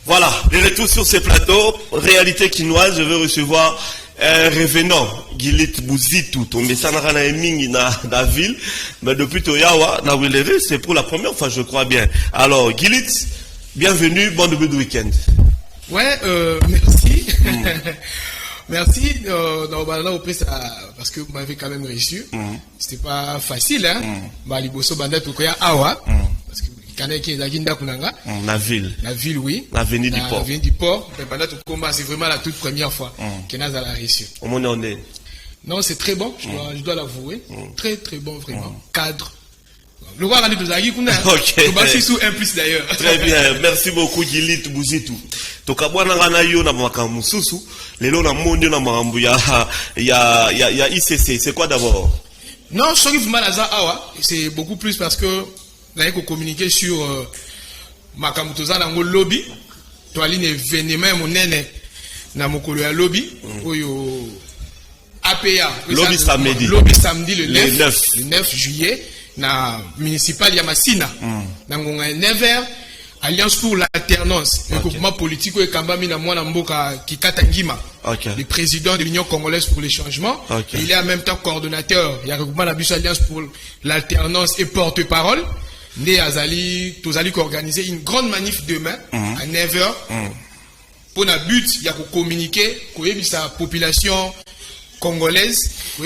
Voilà, de retour sur ces plateaux, réalité quinoise, je veux recevoir un revenant, Gilit Buzitu, tombé Sanarana Emingi na ville, mais depuis Toyawa, na Wilere, c'est pour la première fois, je crois bien. Alors, Gilit, bienvenue, bon début de week-end. Ouais, merci. Merci, parce que vous m'avez quand même reçu. C'était pas facile, hein. Liboso Banda Tokoya Awa, parce que la ville. La ville, oui. L'avenue du port. L'avenue du port. Mais Banda Tokomba, c'est vraiment la toute première fois qu'elle a reçu. On est. Non, c'est très bon, je dois l'avouer. Très, très bon, vraiment. Cadre. Le roi Rani Dozagi, ok. Sous un plus d'ailleurs. Très bien, merci beaucoup, Gilit Buzitu. Tokabwana Rana yo na makamususu, lelo na mondio na mambu ya ICC. C'est quoi d'abord? Non, ce qui vous mal awa, c'est beaucoup plus parce que nous avons communiqué sur Makamutoza dans le lobby. Tu as un événement monene na mokolo ya lobby oyo APA lobby samedi. Lobby samedi le 9 juillet na municipal ya Masina. Na ngonga 9h Alliance pour l'alternance, le groupement politique et Kambami na mwana mboka Kikata Ngima, le président de l'Union congolaise pour les changements. Il est en même temps coordonnateur. Il y a le groupement d'Abus Alliance pour l'alternance et porte-parole. Né Azali, Tozali qui organiser une grande manif demain à 9h. Pour le but, il y a pour communiquer, pour sa population congolaise, pour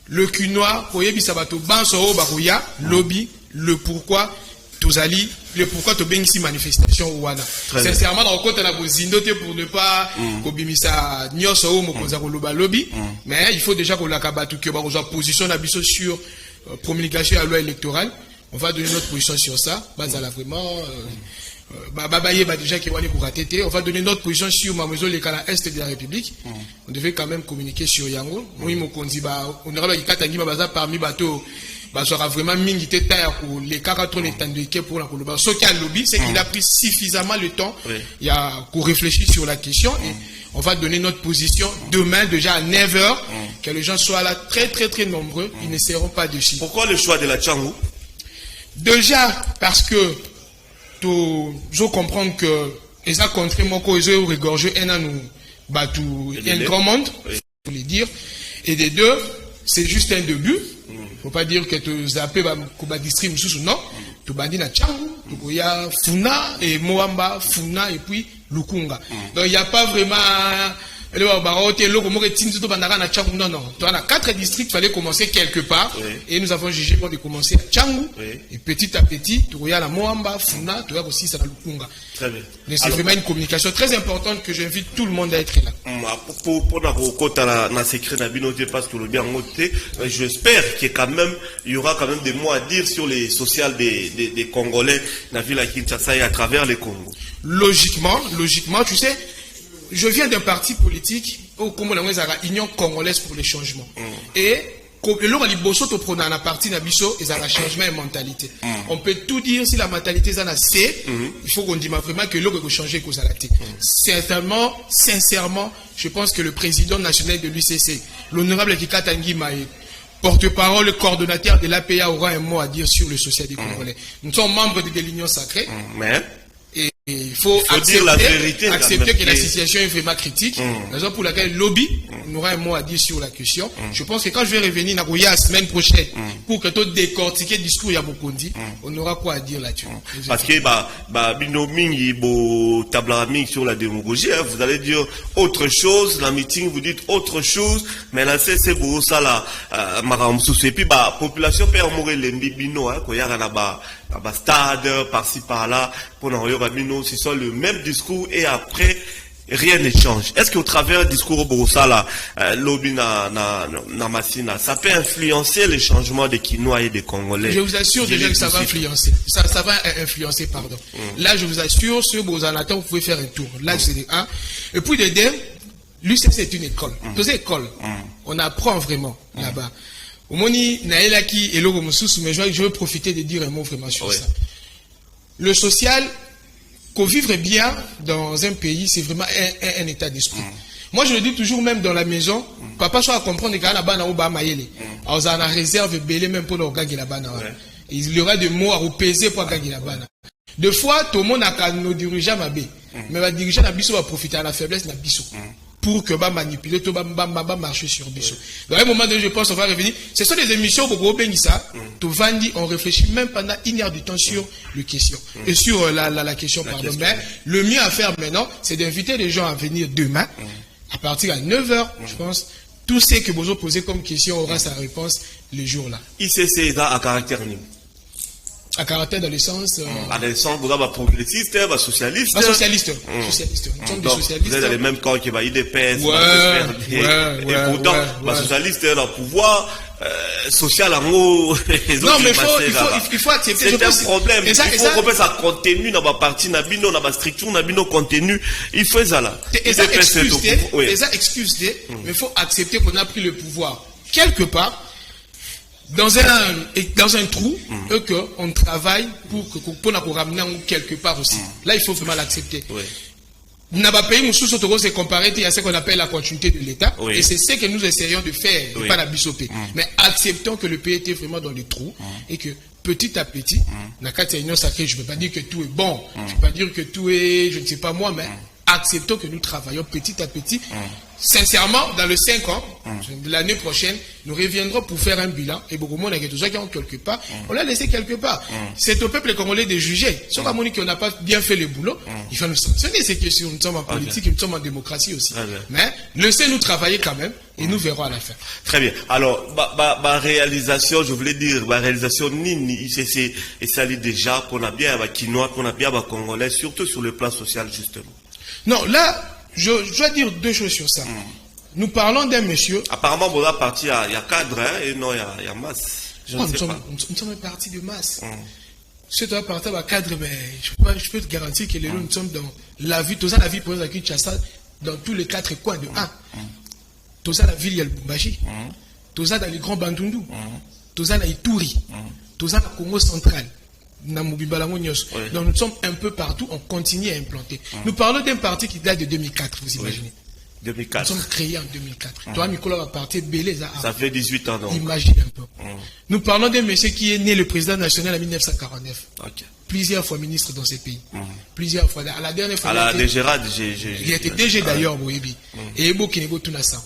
le Cunois, pour bato Bansoro Barouya, lobby, le pourquoi. Tozali, le pourquoi tu as ici manifestation ou wana. Sincèrement, dans le côté la bozindoté pour ne pas kobimisa nyoso mo koza koloba lobby, mais il faut déjà que la kabatu que ba position d'abisso sur promulgation à la loi électorale. On va donner notre position sur ça. Bazala vraiment déjà qui wani pour rater. On va donner notre position sur ma maison les canaux est de la République. On devait quand même communiquer sur Yango. Oui mo konzi ba on aura Kikata Ngima parmi bateau. Sera vraiment mingité pour les caractères étendus pour la Colombie. Ce qui a lobby, c'est qu'il a pris suffisamment le temps pour réfléchir sur la question et on va donner notre position demain déjà à 9h, que les gens soient là très très très nombreux, ils ne seront pas dessus. Pourquoi le choix de la Tchangou? Déjà parce que je comprends que les a contré mon ils ont regorgé un grand monde, pour les dire, et des deux, c'est juste un début. Faut pas dire que tu zappes ba district sous non, tu bandi na Tchangou, tu ya Funa et Moamba, Funa et puis Lukunga. Donc il y a pas vraiment le baroté le comme que tinzu to bandara na Tchangou non. Tu as 4 districts, fallait commencer quelque part et nous avons jugé bon de commencer à Tchangou et petit à petit tu ya la Moamba, Funa, tu as aussi ça Lukunga. Très bien. Mais c'est vraiment une communication très importante que j'invite tout le monde à être là. Pour na secret na binoté parce que le bien noté, j'espère qu'il quand même il y aura quand même des mots à dire sur les sociales des Congolais na ville à Kinshasa et à travers les Congo. Logiquement, tu sais, je viens d'un parti politique au Congo la Union congolaise pour les changements. Et la partie nabiso et ça changement et mentalité. On peut tout dire si la mentalité est assez, il faut qu'on dise vraiment que l'eau peut changer cause à la tête. Sincèrement, je pense que le président national de l'UCC, l'honorable Kikata Ngima, porte-parole, le coordonnateur de l'APA aura un mot à dire sur le social des Congolais. Nous sommes membres de l'Union sacrée. Et il faut dire la vérité, accepter que la situation est vraiment critique. Raison pour laquelle le lobby aura un mot à dire sur la question. Je pense que quand je vais revenir la semaine prochaine pour que tout décortiquer le discours ya Mokondi, on aura quoi à dire là-dessus. Parce que sur la démagogie, vous allez dire autre chose, la meeting vous dites autre chose, mais là c'est beau ça là, et puis population peut mourir les bino hein, là-bas stade par-ci par-là pour c'est soit le même discours et après rien ne change. Est-ce qu'au travers du discours Borosala, lobby na Massina, ça peut influencer les changements des Kinois et des Congolais? Je vous assure déjà que ça va influencer. Ça va influencer, pardon. Là, je vous assure, sur Bozanata, vous pouvez faire un tour. Là, c'est un. Et puis de deux, l'UCC c'est une école. Deux écoles. On apprend vraiment là-bas. Au moni naelaki et logo mususu, mais je veux profiter de dire un mot vraiment sur ça. Le social, qu'on vivre bien dans un pays, c'est vraiment un état d'esprit. Moi, je le dis toujours, même dans la maison, papa soit à comprendre que la bana ou ba maïle. On a réserve belé même pour le gagner la bana. Il y aura des mots à repéser pour gagner la bana. Deux fois, tout le monde a nos dirigeants mabé. Mais les dirigeants n'abisso va profiter à la faiblesse n'abisso. Pour que va manipuler, tout va marcher sur Bisso. Dans un moment donné, je pense qu'on va revenir. Ce sont des émissions où tout Vandi, on réfléchit même pendant 1 heure de temps sur le question. Et sur la question, pardon. Mais le mieux à faire maintenant, c'est d'inviter les gens à venir demain, à partir de 9h, je pense. Tout ce que vous posez comme question aura sa réponse le jour-là. ICC est à caractère nul. À caractère dans le sens. À le sens, vous avez progressiste, socialiste. Socialiste. Socialiste. Nous sommes des socialistes. Vous êtes dans les mêmes camps qui va y des PS. Et pourtant, socialiste est dans le pouvoir. Social en haut. Non, mais il faut accepter. C'est un problème. Il faut qu'on fasse un contenu dans ma partie, dans ma structure, dans mon contenu. Il faut ça là. Et ça excuse, mais il faut accepter qu'on a pris le pouvoir quelque part. Dans un trou, et qu'on travaille pour nous ramener quelque part aussi. Là, il faut vraiment l'accepter. Nous n'avons pas payé, nous c'est comparé à ce qu'on appelle la continuité de l'État. Et c'est ce que nous essayons de faire, pas la bisopée. Mais acceptons que le pays était vraiment dans le trou et que petit à petit, dans la union sacrée, je ne veux pas dire que tout est bon, je ne veux pas dire que tout est, je ne sais pas moi, mais acceptons que nous travaillons petit à petit. Sincèrement, dans les 5 ans, de l'année prochaine, nous reviendrons pour faire un bilan. Et beaucoup de monde qui ont quelque part, on l'a laissé quelque part. C'est au peuple congolais de juger. Sauf à mon qu'on n'a pas bien fait le boulot, il faut nous sanctionner ces questions. Nous sommes en politique et nous sommes en démocratie aussi. Mais laissez-nous travailler quand même et nous verrons à la fin. Très bien. Alors, ma réalisation, je voulais dire, ma réalisation, ICC, et ça l'est déjà, qu'on a bien à Quinois, qu'on a bien à Congolais, surtout sur le plan social, justement. Non, là, je dois dire 2 choses sur ça. Nous parlons d'un monsieur. Apparemment, bon, là, parti, il y a cadre, hein, et non, il y a masse. Nous sommes partis de masse. Si tu vas partir à cadre, mais je peux te garantir que les nous sommes dans la vie, tout ça, la vie pour la Kinshasa, dans tous les 4 coins de 1. Tout ça, la ville, il y a le Bumbashi. Tout ça, dans les grands Bandundu. Tout ça, dans Ituri. Tout ça, dans le Congo central. Donc nous sommes un peu partout, on continue à implanter. Nous parlons d'un parti qui date de 2004, vous imaginez. 2004. Nous sommes créés en 2004. Toi, Nicolas, va partir Belé. Ça fait 18 ans, donc. Imagine un peu. Nous parlons d'un monsieur qui est né le président national en 1949. Plusieurs fois ministre dans ces pays. Plusieurs fois. À la dernière fois. À la DGRAD, il était DG d'ailleurs, Boébi. Et Ebo Kinego Tunassan.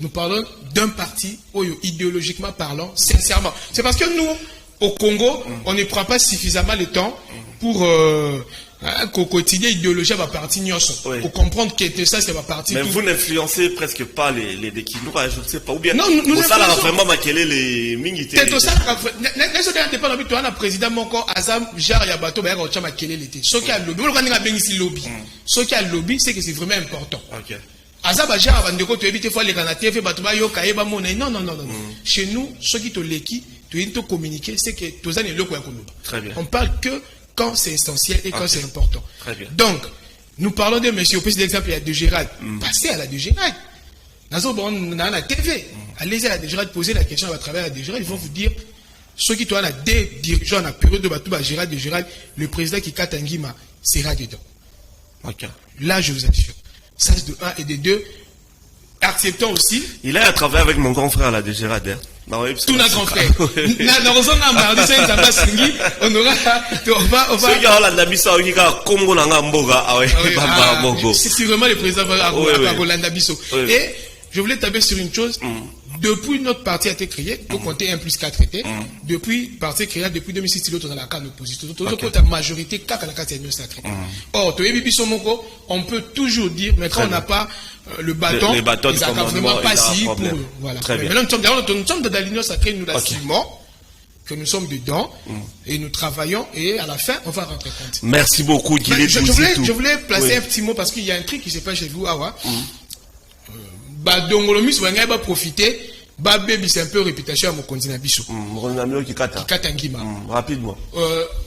Nous parlons d'un parti, idéologiquement parlant, sincèrement. C'est parce que nous, au Congo, on ne prend pas suffisamment le temps pour qu'au quotidien idéologie va partir pour comprendre que ça c'est ma partie. Mais vous n'influencez presque pas les Kinois, je ne sais pas. Ou bien non, nous influençons vraiment maquiller les mingité. C'est tout ça. N'est-ce pas dépend de toi, le président Moko Azam Jar Yabato ba ko chama maquiller l'été. Ce qui a lobby, on va bien ici lobby. Ce qui a lobby, c'est que c'est vraiment important. OK. Azam Jar Bandeko tu éviter fois les canadiens fait batuma yo kaeba mona. Non. Chez nous, ceux qui te l'équi tu dois communiquer, c'est que tous les locaux Très bien. On parle que quand c'est essentiel et quand c'est important. Très bien. Donc, nous parlons de monsieur, au plus d'exemple, il y a de Gérald. Passez à la de Gérald. Dans la TV. Allez à la de Gérald, posez la question à travers la de Gérald. Ils vont vous dire, ceux qui ont des dirigeants à la période de Batouba Gérald de Gérald, le président qui Katangima sera dedans. OK. Là, je vous assure. Ça, c'est de 1 et de 2. Acceptons aussi. Il a travaillé avec mon grand frère là de Gérald. Tout notre grand frère. C'est vraiment le président Et je voulais taper sur une chose. Depuis notre parti a été créé, pour compter 1+4 était, depuis parti créé depuis 2006, l'autre dans la carte d'opposition. La majorité, 4 dans la carte d'union sacrée. Or, on peut toujours dire, mais quand on n'a pas le bâton, ils n'ont vraiment pas si pour. Voilà. Maintenant, nous sommes dans l'union sacrée, nous l'assumons, que nous sommes dedans, et nous travaillons, et à la fin, on va rentrer compte. Merci beaucoup, Guillet. Je voulais placer un petit mot parce qu'il y a un truc qui se passe chez vous, Awa. Dongolomis va profiter, c'est un peu réputation à mon continent biso. Rapidement.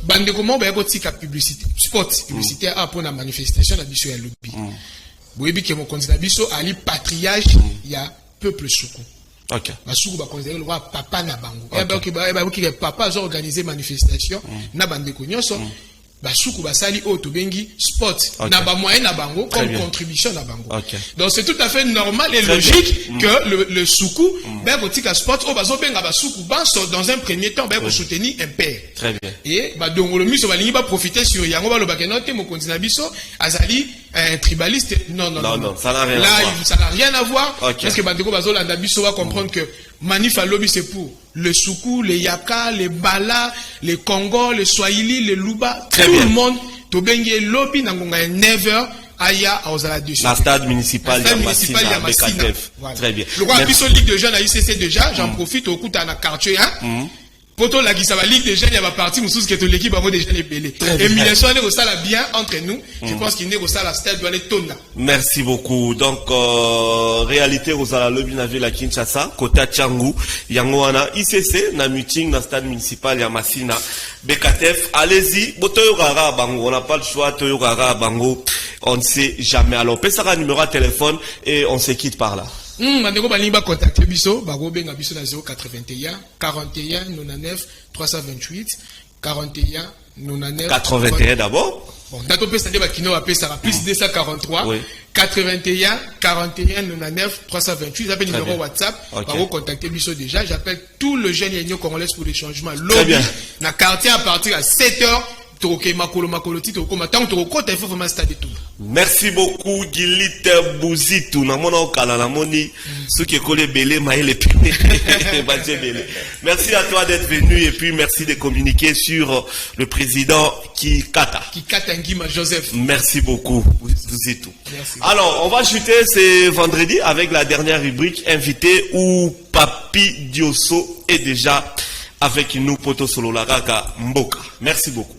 Bande comment va y publicité, spot publicitaire pour la manifestation à biso et lobby. Vous voyez que mon continent biso ali patriage, il y a peuple soukou. OK. Basoukou va considérer le roi papa na bango. Et bah qui papa a organisé manifestation na bande ko nyonso. basuku basali o tobengi sport na ba moyen na bango comme contribution na bango. Donc c'est tout à fait normal et logique que le soukou ben botika sport o bazo benga basuku banso dans un premier temps ben soutenir un père. Très bien. Et ba dongolo miso balingi ba profiter sur yango ba lobaka note mo kontina biso azali un tribaliste. Non, ça n'a rien à voir. Ça n'a rien à voir parce que bandeko bazo landa biso va comprendre que Manif à lobby c'est pour le Soukou, les Yaka, les Bala, les Congo, les Swahili, les Luba, tout le monde. Tobengi lobby nangonga never aya auzala dessus. La stade municipal ya Masina. Très bien. Le roi biso ligue de jeunes à ICC déjà, j'en profite au coup à la quartier hein. Poto la Gisaba Ligue des jeunes, il y a ma partie, nous tous qui est l'équipe, avant déjà les belés. Et Mileso, on est au sala bien entre nous. Je pense qu'il est au sala stade doit aller tonda. Merci beaucoup. Donc, réalité, Rosala Lobby na ville à Kinshasa, côté Tchangu, Yangoana, ICC, na meeting, na stade municipal, ya Masina, BKTF, allez-y, Toyogara Bango, on n'a pas le choix, Toyogara Bango, on ne sait jamais. Alors, pèsera numéro de téléphone et on se quitte par là. Mandeko balinga contacter biso bako benga biso na 081 41 99 328 41 99 81 d'abord. Bon, dato pesa de bakino apesa plus 243 81 41 99 328 j'appelle numéro WhatsApp bako contacter biso déjà, j'appelle tout le jeune Union congolaise pour les changements lobby na quartier à partir à 7h. Merci beaucoup Gilit Bouzitou namona okala namoni ceux qui collent belé maïle merci à toi d'être venu et puis merci de communiquer sur le président Kikata Ngima Joseph. Merci beaucoup Bouzitou. Alors on va chuter ce vendredi avec la dernière rubrique invité où Papi Diosso est déjà avec nous poto solo la Mboka. Merci beaucoup.